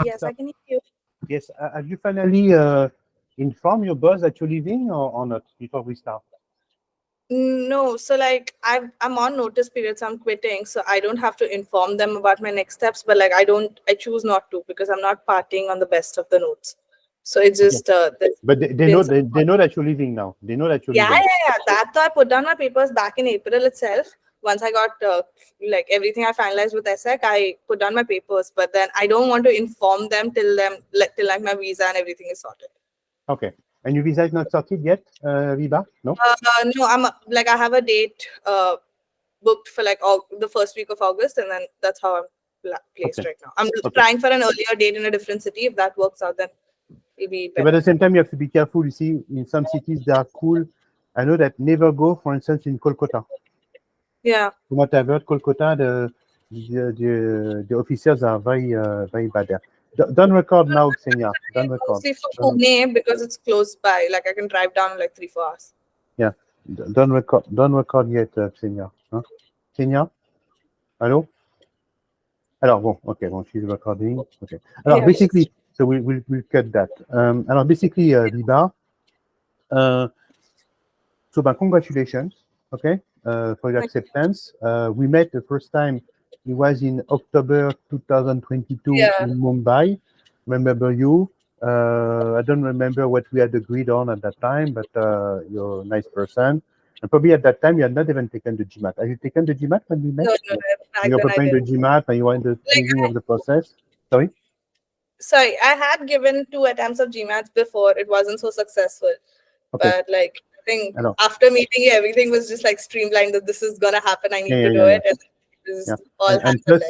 Yes, I can hear you. Yes. Have you finally informed your boss that you're leaving or not before we start? No, so like I'm on notice period, so I'm quitting. So I don't have to inform them about my next steps, but like I choose not to because I'm not partying on the best of the notes. So it's Okay. just there's But they been know some. they know that you're leaving now. They know that you're Yeah, leaving. yeah, yeah. That though I put down my papers back in April itself. Once I got like everything I finalized with ESSEC, I put down my papers. But then I don't want to inform them till like my visa and everything is sorted. Okay. And your visa is not started yet, Vibha? No? No, I'm like I have a date booked for like the first week of August, and then that's how I'm placed Okay. right now. I'm Okay. trying for an earlier date in a different city. If that works out, then it'll be Yeah, but better. at the same time, you have to be careful. You see, in some cities, they are cool. I know that never go, for instance, in Kolkata. Yeah. You might have heard Kolkata, the officers are very bad there. Don't record now, Xenia. Don't record. Mostly for Don't, Pune because it's close by. Like I can drive down in like 3-4 hours. yeah, don't record. Don't record yet, Xenia. Huh? Xenia, hello. Alors bon, ok, bon, she's recording. Okay. Alors Yeah. basically, so we'll cut that. Alors basically, Vibha. So, congratulations, okay, for your acceptance. We met the first time, it was in October 2022 Yeah. in Mumbai. Remember you? I don't remember what we had agreed on at that time, but you're a nice person. And probably at that time, you had not even taken the GMAT. Have you taken the GMAT when we met? No, no, no. Back You were then I preparing the didn't. GMAT and you were in the Like beginning of the process. Sorry? sorry, I had given 2 attempts of GMATs before. It wasn't so successful. Okay. But like I think Alors, after meeting you, everything was just like streamlined that this is gonna happen. I need to do yeah. it, and it was Yeah. all And hands on plus,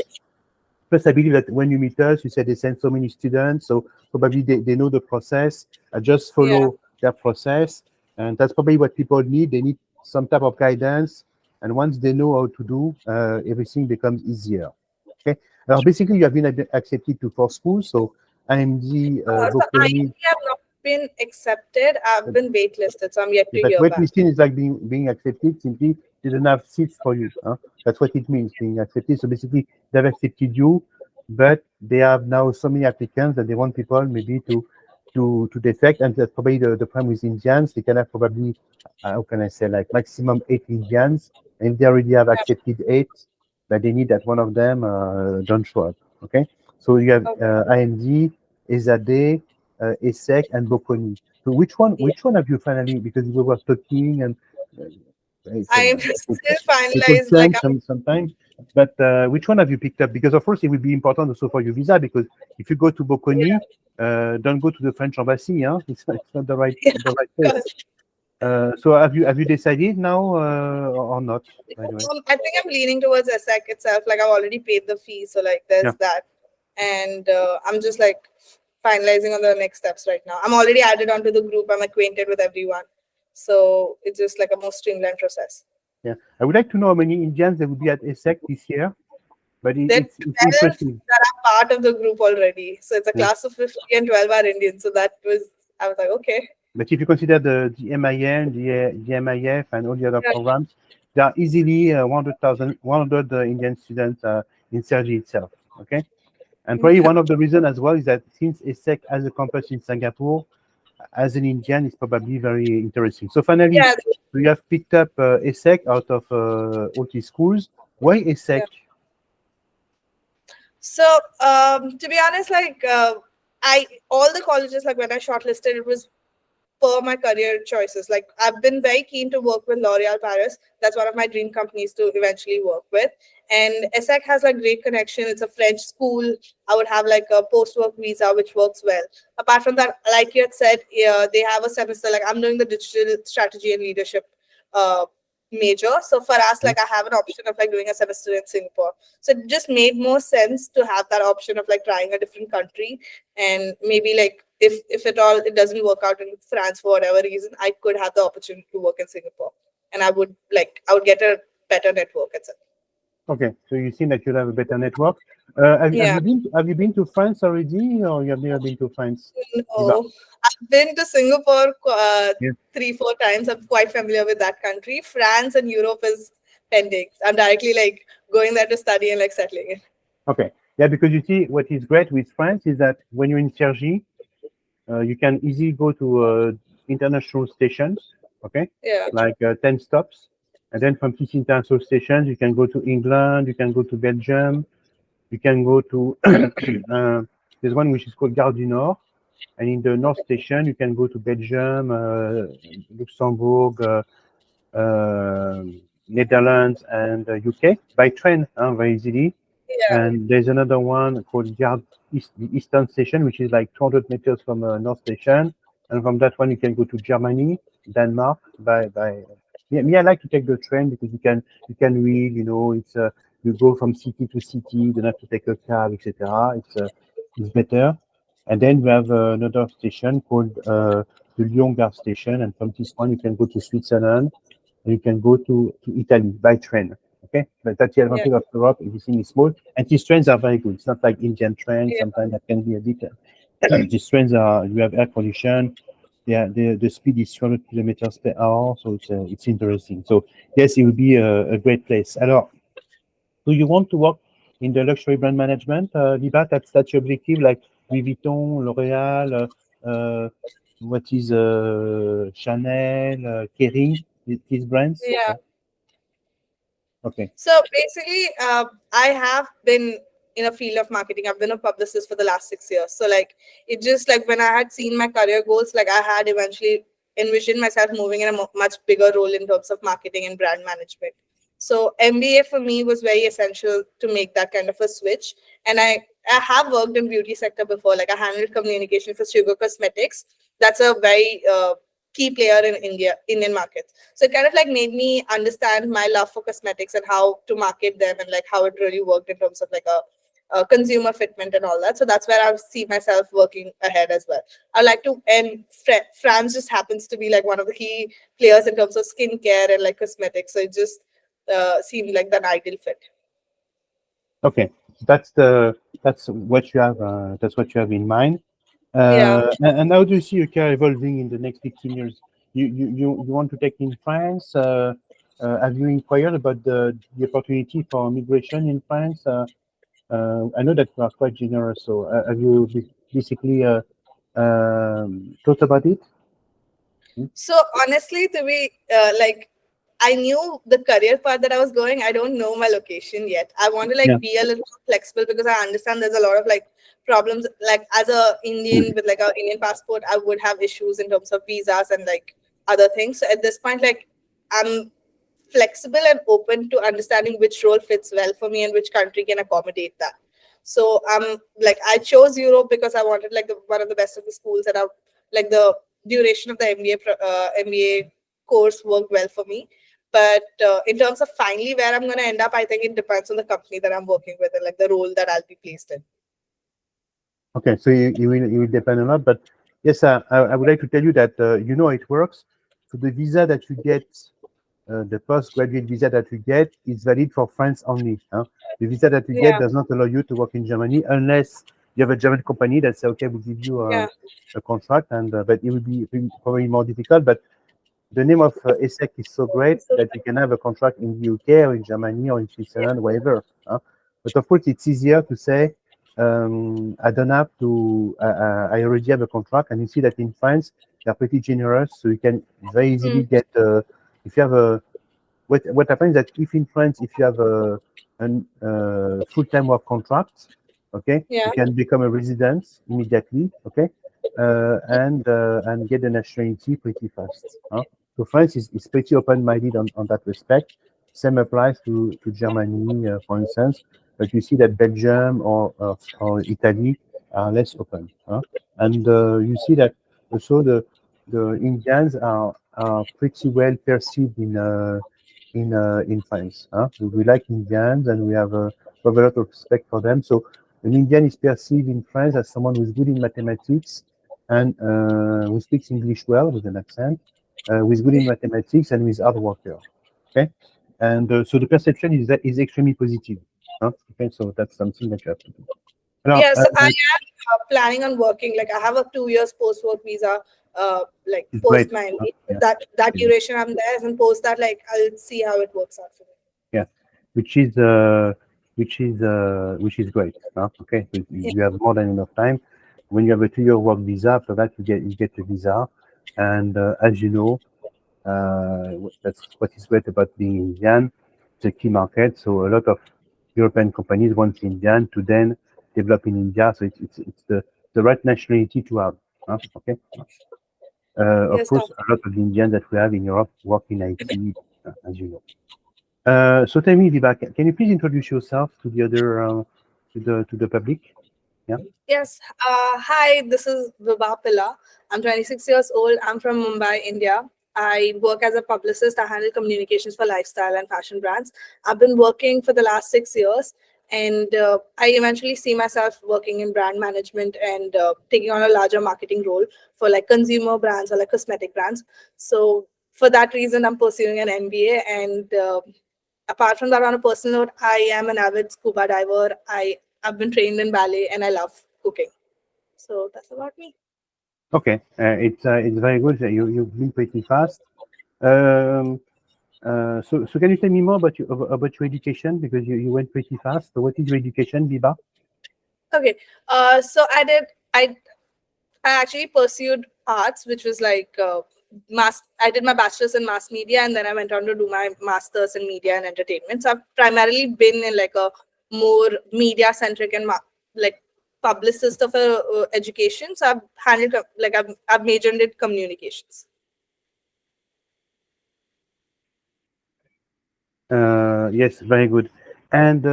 deck. I believe that when you meet us, you said they send so many students, so probably they know the process. Just Yeah. follow their process, and that's probably what people need. They need some type of guidance, and once they know how to do, everything becomes easier. Okay. Now, basically, you have been accepted to 4 schools, so IMD, So I Bocconi. have not been accepted. I've been waitlisted, so I'm yet to But hear what back. we've seen is like being accepted simply they don't have seats for you. Huh? That's what it means, being accepted. So basically, they've accepted you, but they have now so many applicants that they want people maybe to defect, and that's probably the problem with Indians. They can have probably how can I say like maximum 8 Indians, and if they already have accepted 8, but they need that one of them don't show up. Okay, so you have Okay. IMD, Ezade, ESSEC, and Bocconi. So which one? Yeah. Which one have you finally? Because we were talking and I'm people still finalized. Like change sometimes. But which one have you picked up? Because of course it will be important also for your visa. Because if you go to Bocconi, don't go to the French embassy. Huh? It's not the right place. So have you decided now or not? By the way, I think I'm leaning towards ESSEC itself. Like I've already paid the fee, so like yeah. there's that, and I'm just like finalizing on the next steps right now. I'm already added onto the group. I'm acquainted with everyone, so it's just like a more streamlined process. Yeah, I would like to know how many Indians there will be at ESSEC this year. But There it's 12 interesting. that are part of the group already. So it's a Yeah. class of 50 and 12 are Indian. So that was, I was like, okay. But if you consider the MIN, the MIF, and all the other Yeah. programs, there are easily 100 Indian students in Sergi itself. Okay, and probably one of the reasons as well is that since ESSEC has a campus in Singapore, as an Indian, it's probably very interesting. So finally, Yeah. we have picked up ESSEC out of all these schools. Why ESSEC? Yeah. So to be honest, like all the colleges, like when I shortlisted, it was per my career choices. Like I've been very keen to work with L'Oreal Paris. That's one of my dream companies to eventually work with. And ESSEC has like great connection. It's a French school. I would have like a post-work visa, which works well. Apart from that, like you had said, they have a semester. Like I'm doing the digital strategy and leadership major. So for us, like I have an option of like doing a semester in Singapore. So it just made more sense to have that option of like trying a different country, and maybe like if at all it doesn't work out in France for whatever reason, I could have the opportunity to work in Singapore, and I would get a better network, etc. Okay, so you seem that you have a better network. Have you been to France already, or you have never been to France? No, I've been to Singapore Yeah. 3-4 times. I'm quite familiar with that country. France and Europe is pending. I'm directly like going there to study and like settling in. Okay, Yeah, because you see, what is great with France is that when you're in Cergy, you can easily go to international stations, okay, Yeah. like 10 stops. And then from these international stations, you can go to England, you can go to Belgium, you can go to, there's one which is called Gare du Nord. And in the North Station, you can go to Belgium, Luxembourg, uh, Netherlands, and UK by train very easily. Yeah. And there's another one called Gare East, the Eastern Station, which is like 200 meters from North Station. And from that one, you can go to Germany, Denmark. I like to take the train because you can read. It's you go from city to city. You don't have to take a cab, etc. It's better. And then we have another station called the Lyon Gare Station, and from this one you can go to Switzerland, and you can go to Italy by train. Okay, but that's the Yeah. advantage of Europe. Everything is small, and these trains are very good. It's not like Indian trains. Yeah. Sometimes that can be a bit. These trains are you have air condition. Yeah, the speed is 200 kilometers per hour, so it's interesting. So yes, it will be a great place. Alors, do you want to work in the luxury brand management, Vibha? That's your objective, like Louis Vuitton, L'Oréal, what is Chanel, Kering, these brands? Yeah. Okay. So basically, I have been in a field of marketing. I've been a publicist for the last 6 years. So like it just like when I had seen my career goals, like I had eventually envisioned myself moving in a much bigger role in terms of marketing and brand management. So MBA for me was very essential to make that kind of a switch. And I have worked in beauty sector before. Like I handled communication for Sugar Cosmetics. That's a very key player in Indian markets. So it kind of like made me understand my love for cosmetics and how to market them and like how it really worked in terms of like a consumer fitment and all that. So that's where I see myself working ahead as well. I like to, and France just happens to be like one of the key players in terms of skincare and like cosmetics. So it just seemed like the ideal fit. Okay. That's what you have. That's what you have in mind. Yeah. And how do you see your career evolving in the next 15 years? You want to take in France? Have you inquired about the opportunity for migration in France? I know that you are quite generous, so have you basically thought about it? So honestly, to be like, I knew the career path that I was going. I don't know my location yet. I want to Yeah. like be a little more flexible because I understand there's a lot of like problems. Like as a Indian with like an Indian passport, I would have issues in terms of visas and like other things. So at this point, like I'm flexible and open to understanding which role fits well for me and which country can accommodate that. So like I chose Europe because I wanted like one of the best of the schools and I like the duration of the MBA course worked well for me. But in terms of finally where I'm going to end up, I think it depends on the company that I'm working with and like the role that I'll be placed in. Okay, so you will depend a lot, but yes, I would like to tell you that you know how it works. So the visa that you get, the postgraduate visa that you get, is valid for France only. Huh? The visa that you get Yeah, does not allow you to work in Germany unless you have a German company that say, okay, we'll give you yeah, a contract, and but it will be probably more difficult. But the name of ESSEC is so great that you can have a contract in the UK or in Germany or in Switzerland, wherever. Huh? But of course, it's easier to say, I don't have to, I already have a contract. And you see that in France, they're pretty generous. So you can very easily mm, get, if you have what happens is that if in France, if you have a full-time work contract, okay, yeah, you can become a resident immediately, okay, and get the nationality pretty fast. Huh? So France is pretty open-minded on that respect. Same applies to Germany, for instance, but you see that Belgium or Italy are less open. Huh? And you see that also the Indians are pretty well perceived in France. Huh? We like Indians and we have a lot of respect for them. So an Indian is perceived in France as someone who's good in mathematics and who speaks English well with an accent, who's good in mathematics and who is hard worker. Okay, and so the perception is extremely positive. Huh? Okay, so that's something that you have to do. Now, yeah. So I am planning on working. Like I have a 2 years post-work visa. Like it's post great. my Huh? MBA. Yeah, That yeah, duration I'm there, and post that, like I'll see how it works out for me. yeah. Which is which is great. Okay, so Yeah. you have more than enough time. When you have a 2-year work visa, after that you get a visa, and as you know, that's what is great about being Indian. It's a key market, so a lot of European companies want Indian to then develop in India. So it's the right nationality to have. Okay. Of Yes, course, a lot of Indians that we have in Europe work in IT, as you know. So tell me, Vibha, can you please introduce yourself to the other to the public? Yeah. yes. Hi, this is Vibha. I'm 26 years old. I'm from Mumbai, India. I work as a publicist. I handle communications for lifestyle and fashion brands. I've been working for the last 6 years, and I eventually see myself working in brand management and taking on a larger marketing role for like consumer brands or like cosmetic brands. So for that reason, I'm pursuing an MBA. And apart from that, on a personal note, I am an avid scuba diver. I've been trained in ballet, and I love cooking. So that's about me. Okay. It's very good. You've been pretty fast. Um, so can you tell me more about your education, because you went pretty fast. So what is your education, Vibha? Okay. So I actually pursued arts, which was like mass. I did my bachelor's in mass media, and then I went on to do my master's in media and entertainment. So I've primarily been in like a more media centric and like publicist of a education. So I've handled like I've majored in communications. Yes, very good. And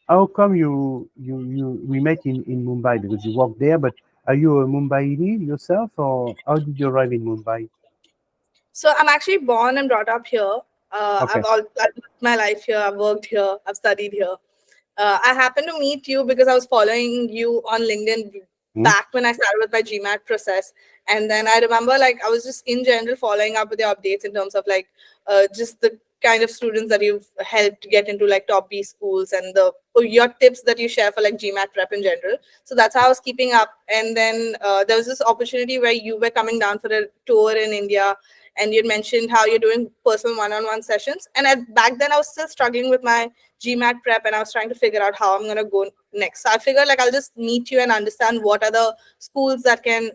how come you we met in Mumbai, because you work there? But are you a Mumbaili yourself, or how did you arrive in Mumbai? So I'm actually born and brought up here. Okay. I've lived my life here. I've worked here. I've studied here. I happened to meet you because I was following you on LinkedIn Hmm? back when I started with my GMAT process. And then I remember like I was just in general following up with your updates in terms of like just the kind of students that you've helped get into like top B schools and your tips that you share for like GMAT prep in general. So that's how I was keeping up. And then there was this opportunity where you were coming down for a tour in India, and you'd mentioned how you're doing personal one-on-one sessions. And back then I was still struggling with my GMAT prep, and I was trying to figure out how I'm going to go next. So I figured like I'll just meet you and understand what are the schools that can,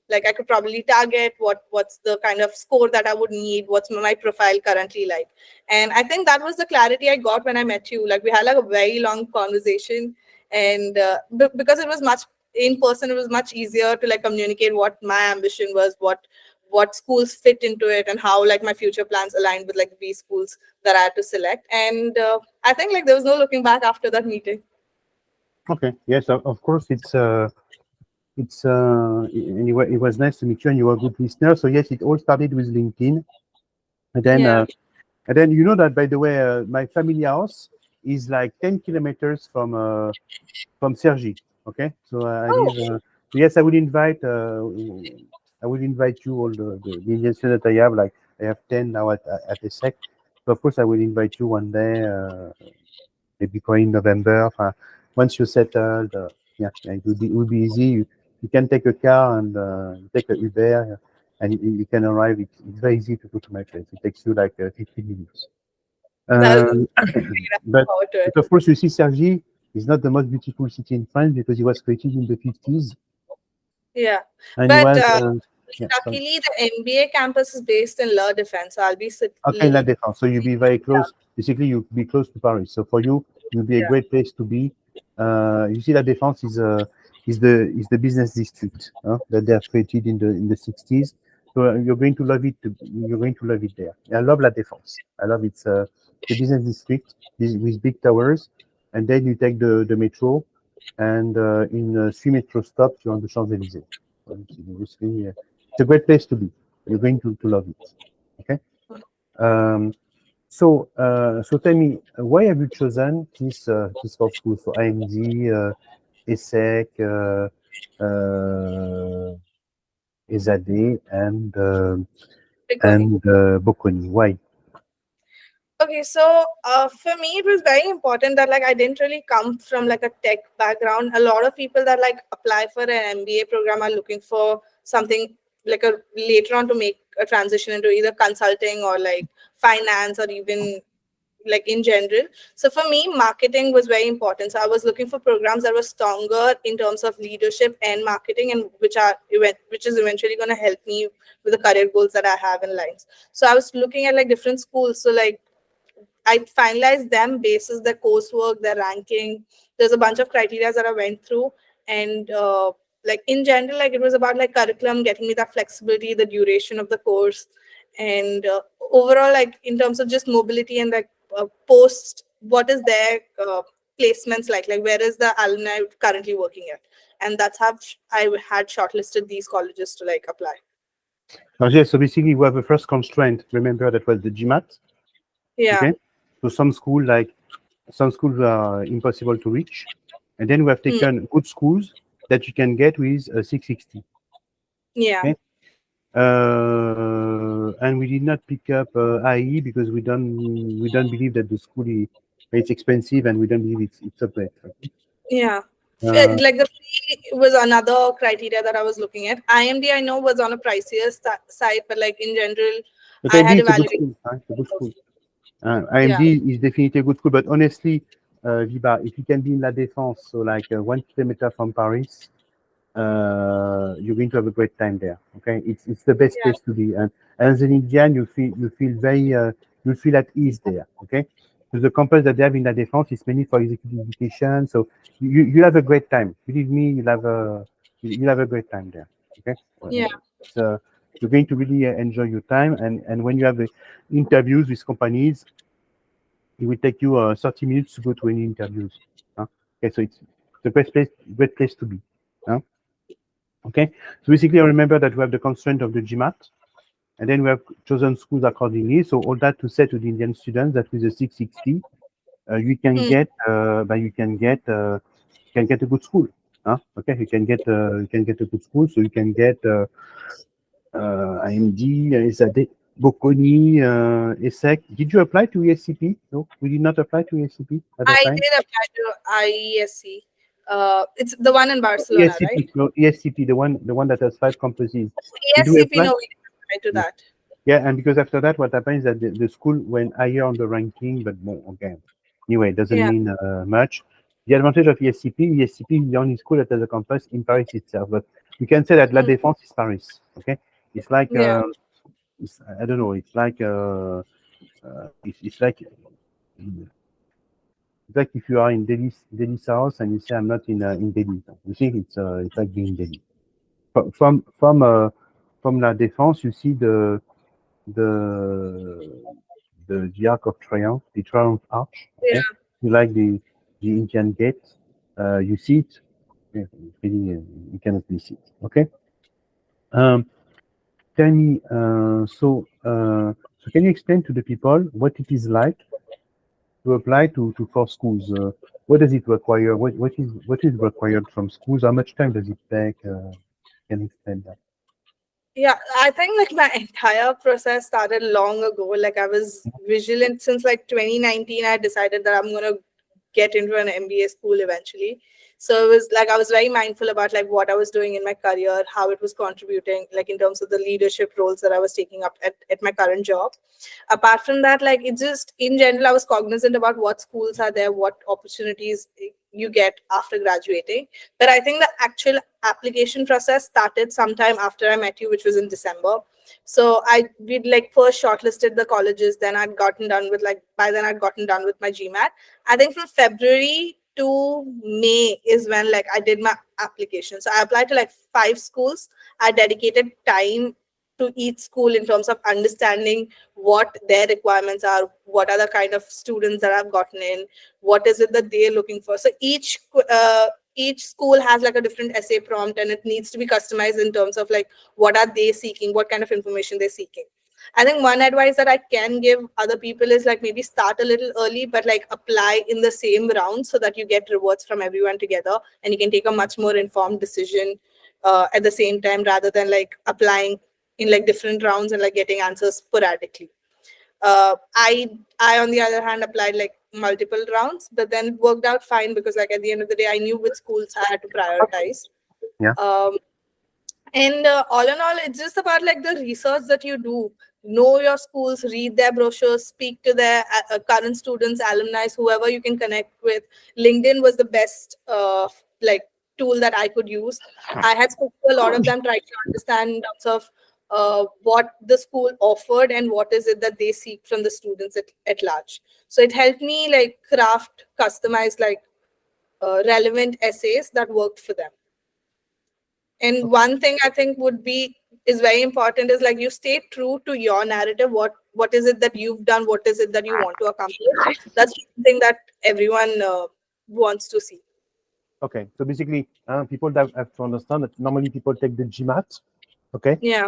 like I could probably target, what's the kind of score that I would need, what's my profile currently like. And I think that was the clarity I got when I met you. Like we had like a very long conversation, and because it was much in person, it was much easier to like communicate what my ambition was, what schools fit into it, and how like my future plans aligned with like these schools that I had to select. And I think like there was no looking back after that meeting. Okay. Yes, of course. Anyway, it was nice to meet you, and you were a good listener. So yes, it all started with LinkedIn, and then Yeah. you know that, by the way, my family house is like 10 kilometers from Sergi. Okay, so I Oh, live. So yes, I will invite you, all the Indian students that I have. Like I have 10 now at ESSEC. So of course I will invite you one day, maybe probably in November. Once you're settled, yeah, it will be easy. You can take a car and take a Uber, and you can arrive. It's very easy to go to my place. It takes you like 15 minutes. that is Um, great. I look but, forward to it. but of course, you see, Sergi is not the most beautiful city in France, because it was created in the 50s, Yeah. and it But was, yeah, sorry. luckily, the MBA campus is based in La Defense. So I'll be Okay, La Défense. So you'll be very yeah, close. Basically, you'll be close to Paris. So for you, it will be a yeah. great place to be. You see, La Défense is the business district, that they have created in the 60s. So you're going to love it. You're going to love it there. I love La Défense. I love it. The business district with big towers, and then you take the metro, and in 3 metro stops, you're on the Champs Elysees. So it's a great place to be. You're going to love it. Okay. Um, so tell me, why have you chosen this for school? So IMD, ESSEC, ESAD, Frequently. and Bocconi. Why? Okay, so for me, it was very important that like I didn't really come from like a tech background. A lot of people that like apply for an MBA program are looking for something like a later on to make a transition into either consulting or like finance or even like in general. So for me, marketing was very important. So I was looking for programs that were stronger in terms of leadership and marketing, and which is eventually going to help me with the career goals that I have in lines. So I was looking at like different schools. So like I finalized them basis their coursework, their ranking. There's a bunch of criteria that I went through, and like in general, like it was about like curriculum, getting me that flexibility, the duration of the course, and overall, like in terms of just mobility and like post, what is their placements like where is the alumni currently working at, and that's how I had shortlisted these colleges to like apply. Okay, so basically, we have a first constraint. Remember that was the GMAT. Yeah. Okay, so some schools are impossible to reach, and then we have taken good schools that you can get with a 660. Yeah. Okay, and we did not pick up IE because we don't believe that the school is it's expensive, and we don't believe it's up there. Yeah. Uh, Like the fee was another criteria that I was looking at. IMD I know was on a pricier side, but like in general, but I had IMD is a good evaluated. school. It's a good school. Yeah. IMD is definitely a good school, but honestly, Vibha, if you can be in La Défense, so like 1 kilometer from Paris, you're going to have a great time there. Okay, it's the best Yeah. place to be, and as an Indian, you feel very you feel at ease there. Okay, so the campus that they have in La Défense is mainly for executive education, so you have a great time. Believe me, you'll have a great time there. Okay, Yeah. so you're going to really enjoy your time, and when you have the interviews with companies, it will take you 30 minutes to go to any interviews. Okay, so it's the great place to be. Okay, so basically, I remember that we have the constraint of the GMAT, and then we have chosen schools accordingly. So all that to say to the Indian students that with the 660, you can get, but you can get a good school. Okay, you can get a good school, so you can get IMD, SAD, Bocconi, ESSEC. Did you apply to ESCP? No, we did not apply to ESCP at that I time. did apply to IESC. It's the one in Barcelona, right? ESCP, no, ESCP, the one that has 5 campuses. Did we ESCP, apply? no, we didn't apply to that. Yeah, and because after that, what happens is that the school went higher on the ranking, but more again. Anyway, it doesn't Yeah. mean much. The advantage of ESCP is the only school that has a campus in Paris itself. But we can say that La Défense is Paris. Okay, it's like Yeah. I don't know. It's like it's like if you are in Delhi's house and you say I'm not in Delhi. You think it's like being in Delhi. From La Défense, you see the Arc of Triumph, the Triumph Arch. Okay, Yeah. you like the Indian Gate. You see it. Yeah, really, you cannot miss it. Okay. Tell me. So can you explain to the people what it is like to apply to 4 schools? What does it require? What is required from schools? How much time does it take? Can you explain that? Yeah, I think like my entire process started long ago. Like I was vigilant since like 2019. I decided that I'm gonna get into an MBA school eventually. So it was like I was very mindful about like what I was doing in my career, how it was contributing, like in terms of the leadership roles that I was taking up at my current job. Apart from that, like it just in general, I was cognizant about what schools are there, what opportunities you get after graduating. But I think the actual application process started sometime after I met you, which was in December. So I did like first shortlisted the colleges, then I'd gotten done with like by then I'd gotten done with my GMAT. I think from February to May is when like I did my application. So I applied to like 5 schools. I dedicated time to each school in terms of understanding what their requirements are, what are the kind of students that I've gotten in, what is it that they're looking for. So each school has like a different essay prompt, and it needs to be customized in terms of like what are they seeking, what kind of information they're seeking. I think one advice that I can give other people is like maybe start a little early, but like apply in the same round so that you get rewards from everyone together and you can take a much more informed decision at the same time rather than like applying in like different rounds and like getting answers sporadically. I on the other hand applied like multiple rounds, but then it worked out fine because like at the end of the day, I knew which schools I had to prioritize. Yeah. Um, and all in all, it's just about like the research that you do. know your schools, read their brochures, speak to their current students, alumni, whoever you can connect with. LinkedIn was the best like tool that I could use. I had spoken to a lot of them, tried to understand in terms of what the school offered and what is it that they seek from the students at large. So it helped me like craft, customize like relevant essays that worked for them. And one thing I think would be is very important is like you stay true to your narrative. What is it that you've done? What is it that you want to accomplish? That's something that everyone wants to see. Okay, so basically, people that have to understand that normally people take the GMAT, okay? Yeah.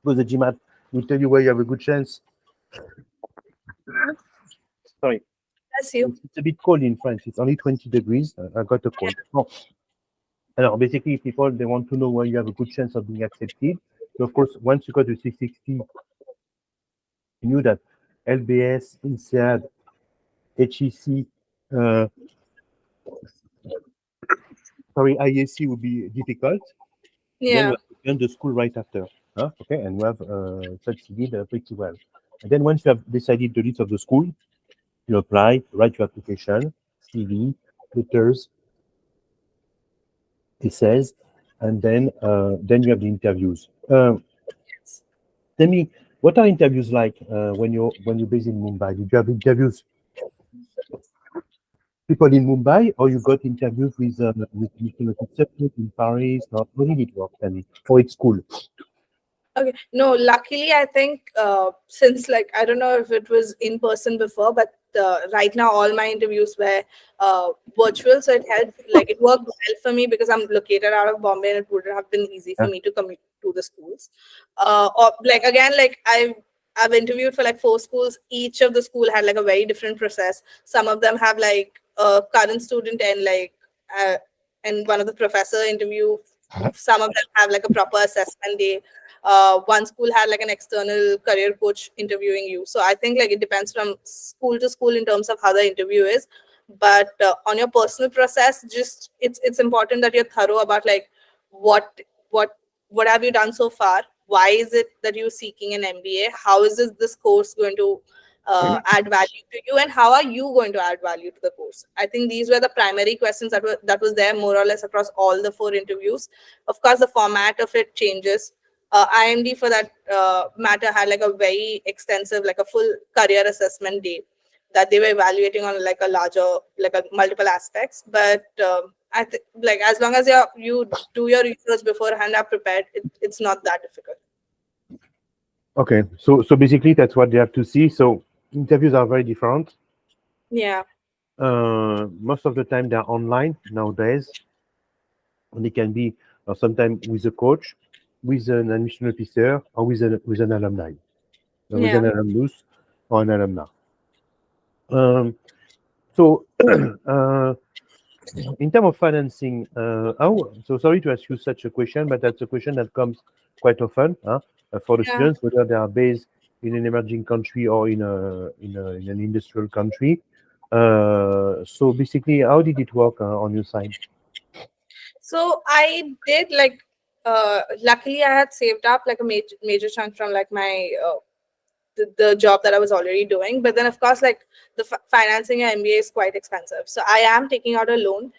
Because the GMAT will tell you where you have a good chance. Sorry. Bless you. It's a bit cold in France. It's only 20 degrees. I got a cold. Oh. Alors, basically, people, they want to know where you have a good chance of being accepted. So, of course, once you got to 660, you knew that LBS, INSEAD, HEC, IESC would be difficult. Yeah. Then we have the school right after. Okay, and we have succeeded pretty well. And then once you have decided the list of the school, you apply, write your application, CV, letters, essays, and then you have the interviews. Tell me, what are interviews like when you're based in Mumbai? Did you have interviews people in Mumbai, or you got interviews with in Paris? Or how did it work? Tell me, or it's school? Okay. No, luckily, I think since like I don't know if it was in person before, but right now all my interviews were virtual, so it helped. Like it worked well for me because I'm located out of Bombay, and it wouldn't have been easy for me to commute to the schools. Or like again, like I've interviewed for like 4 schools. Each of the school had like a very different process. Some of them have like a current student and like and one of the professor interview. Some of them have like a proper assessment day. One school had like an external career coach interviewing you. So I think like it depends from school to school in terms of how the interview is. But on your personal process, just it's important that you're thorough about like what what what have you done so far? Why is it that you're seeking an MBA? How is this course going to add value to you, and how are you going to add value to the course? I think these were the primary questions that was there more or less across all the 4 interviews. Of course, the format of it changes. IMD for that matter had like a very extensive, like a full career assessment day that they were evaluating on like a larger, like a multiple aspects. But I think like as long as you do your research beforehand, are prepared, it's not that difficult. Okay, so basically that's what they have to see. So interviews are very different. Yeah. Most of the time they're online nowadays, and they can be sometimes with a coach, with an admission officer, or with an alumni, with an alumnus or an alumna. So in terms of financing, so sorry to ask you such a question, but that's a question that comes quite often for the students, whether they are based in an emerging country or in an industrial country. So basically, how did it work on your side? So I did like luckily I had saved up like a major chunk from like my the job that I was already doing. But then, of course, like the financing an MBA is quite expensive. So I am taking out a loan.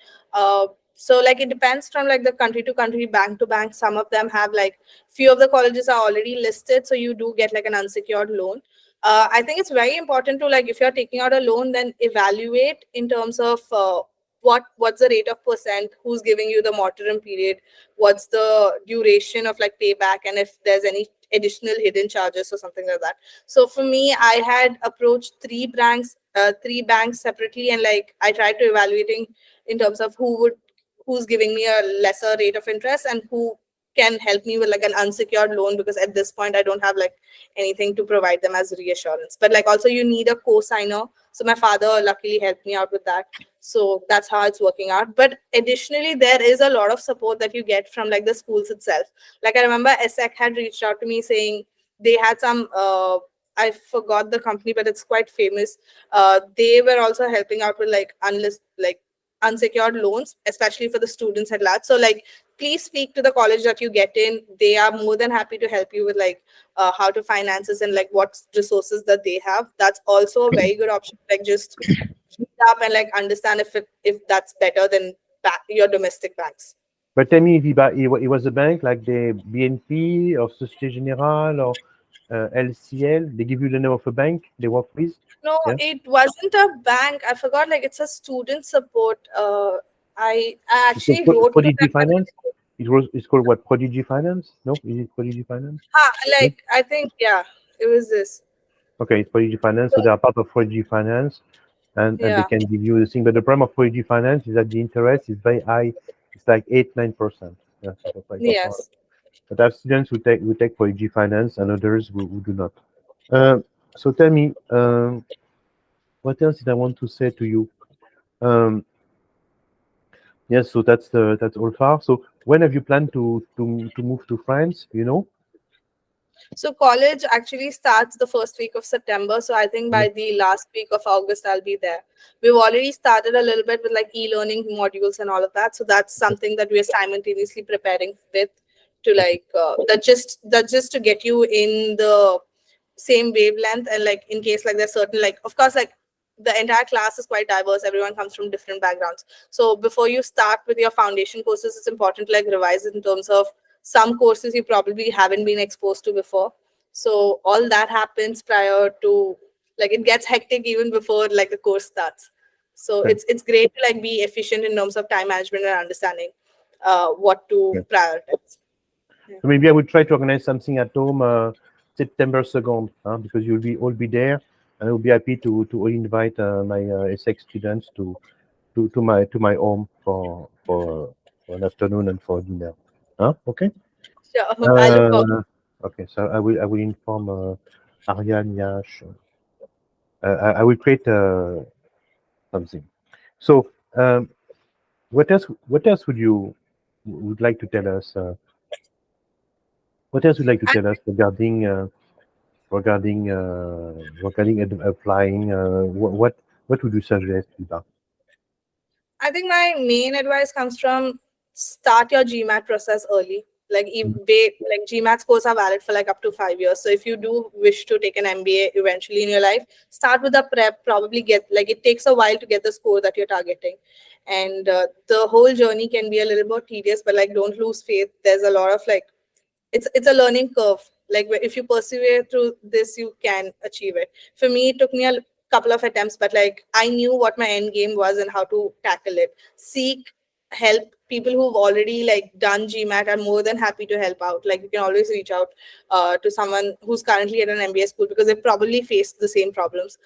So like it depends from like the country to country, bank to bank. Some of them have like few of the colleges are already listed, so you do get like an unsecured loan. I think it's very important to like if you're taking out a loan, then evaluate in terms of what's the rate of percent, who's giving you the moratorium period, what's the duration of like payback, and if there's any additional hidden charges or something like that. So for me, I had approached 3 banks separately, and like I tried to evaluating in terms of who's giving me a lesser rate of interest and who can help me with like an unsecured loan, because at this point I don't have like anything to provide them as reassurance. But like also you need a co-signer. So my father luckily helped me out with that. So that's how it's working out. But additionally, there is a lot of support that you get from like the schools itself. Like I remember ESSEC had reached out to me saying they had some I forgot the company, but it's quite famous. They were also helping out with like unsecured loans, especially for the students at large. So like, please speak to the college that you get in. They are more than happy to help you with like how to finances and like what resources that they have. That's also a very good option. Like just read up and like understand if that's better than your domestic banks. But tell me, Vibha, it was a bank like the BNP or Société Générale or LCL. They give you the name of a bank they work with. No, Yeah. it wasn't a bank. I forgot. Like it's a student support. I It's called actually wrote to Prodigy them. Finance. It's called what? Prodigy Finance? No, is it Prodigy Finance? Yeah. Like I think yeah, it was this. Okay, it's Prodigy Finance. So they are part of Prodigy Finance, and they Yeah. can give you the thing. But the problem of Prodigy Finance is that the interest is very high. It's like 8-9%. Yeah, so that's like Yes. but I have students who take Prodigy Finance and others who do not. So tell me, what else did I want to say to you? Yes, so that's all far. So when have you planned to move to France? You know? So college actually starts the first week of September. So I think Yeah. by the last week of August, I'll be there. We've already started a little bit with like e-learning modules and all of that. So that's something that we're simultaneously preparing with to like that just to get you in the same wavelength. And like in case like there's certain like of course like the entire class is quite diverse, everyone comes from different backgrounds. So before you start with your foundation courses, it's important to like revise in terms of some courses you probably haven't been exposed to before. So all that happens prior to like it gets hectic even before like the course starts. So Okay. it's great to like be efficient in terms of time management and understanding what to Okay. prioritize. So maybe I would try to organize something at home September 2nd, because you'll be all be there, and I will be happy to invite my ESSEC students to my home for an afternoon and for dinner. Okay. Sure. I look forward. Okay. So I will inform Ariane, Yash. I will create something. So what else would like to tell us? What else would you like to tell us regarding applying? What would you suggest, Vibha? I think my main advice comes from start your GMAT process early. Like Mhm. like GMAT scores are valid for like up to 5 years. So if you do wish to take an MBA eventually in your life, start with the prep. Probably get like it takes a while to get the score that you're targeting, and the whole journey can be a little more tedious. But like don't lose faith. There's a lot of like it's a learning curve. Like if you persevere through this, you can achieve it. For me, it took me a couple of attempts, but like I knew what my end game was and how to tackle it. Seek help. People who've already like done GMAT are more than happy to help out. Like you can always reach out to someone who's currently at an MBA school because they've probably faced the same problems.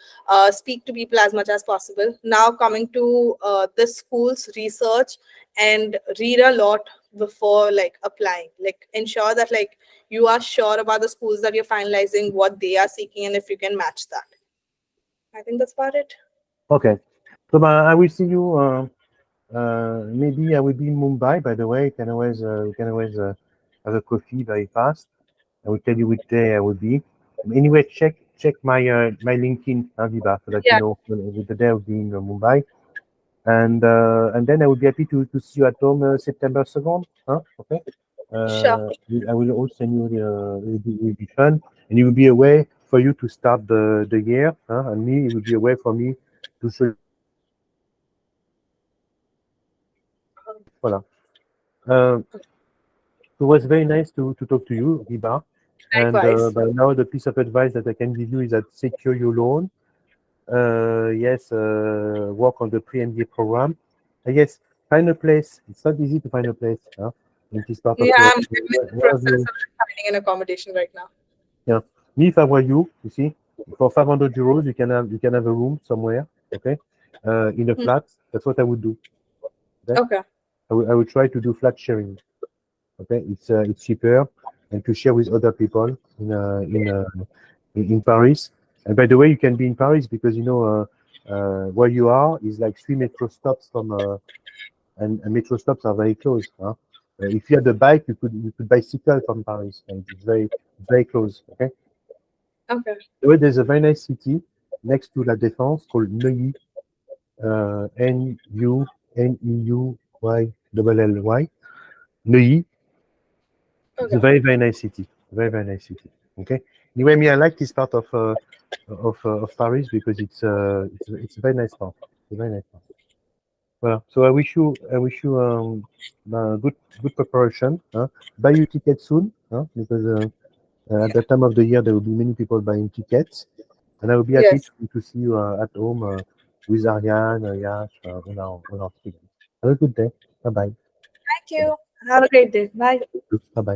Speak to people as much as possible. Now coming to the school's research and read a lot before like applying. Like ensure that like you are sure about the schools that you're finalizing, what they are seeking, and if you can match that. I think that's about it. Okay. So I will see you. Maybe I will be in Mumbai. By the way, you can always have a coffee very fast. I will tell you which day I will be. Anyway, check my LinkedIn, Vibha, so that you Yeah, know with the day I will be in Mumbai. And then I will be happy to see you at home September 2nd. Okay. sure. I will also send you it will be fun, and it will be a way for you to start the year, and me, it will be a way for me to show. Voilà. It was very nice to talk to you, Vibha. And Likewise. by now, the piece of advice that I can give you is that secure your loan. Yes, work on the pre-MBA program. Yes, find a place. It's not easy to find a place. It is part of Yeah, your I'm in the one of process your. of finding an accommodation right now. Yeah. Me, if I were you see, for 500 euros, you can have a room somewhere. Okay, in a Hmm. flat. That's what I would do. Okay, Okay. I would try to do flat sharing. Okay, it's cheaper and to share with other people in Paris. And by the way, you can be in Paris because where you are is like 3 metro stops from and metro stops are very close. If you had a bike, you could bicycle from Paris, and it's very close. Okay. Okay. There's a very nice city next to La Défense called Neuilly, Neuilly. Neuilly. Neuilly. It's a Okay. very, very nice city. Very, very nice city. Okay. Anyway, me, I like this part of Paris because it's a very nice part. It's a very nice part. Well, so I wish you good preparation. Buy your ticket soon, because at that time of the year there will be many people buying tickets, and I will be happy Yes. to see you at home with Ariane, Yash, on our students. Have a good day. Bye bye. Thank you. Have a great day. Bye. Bye bye.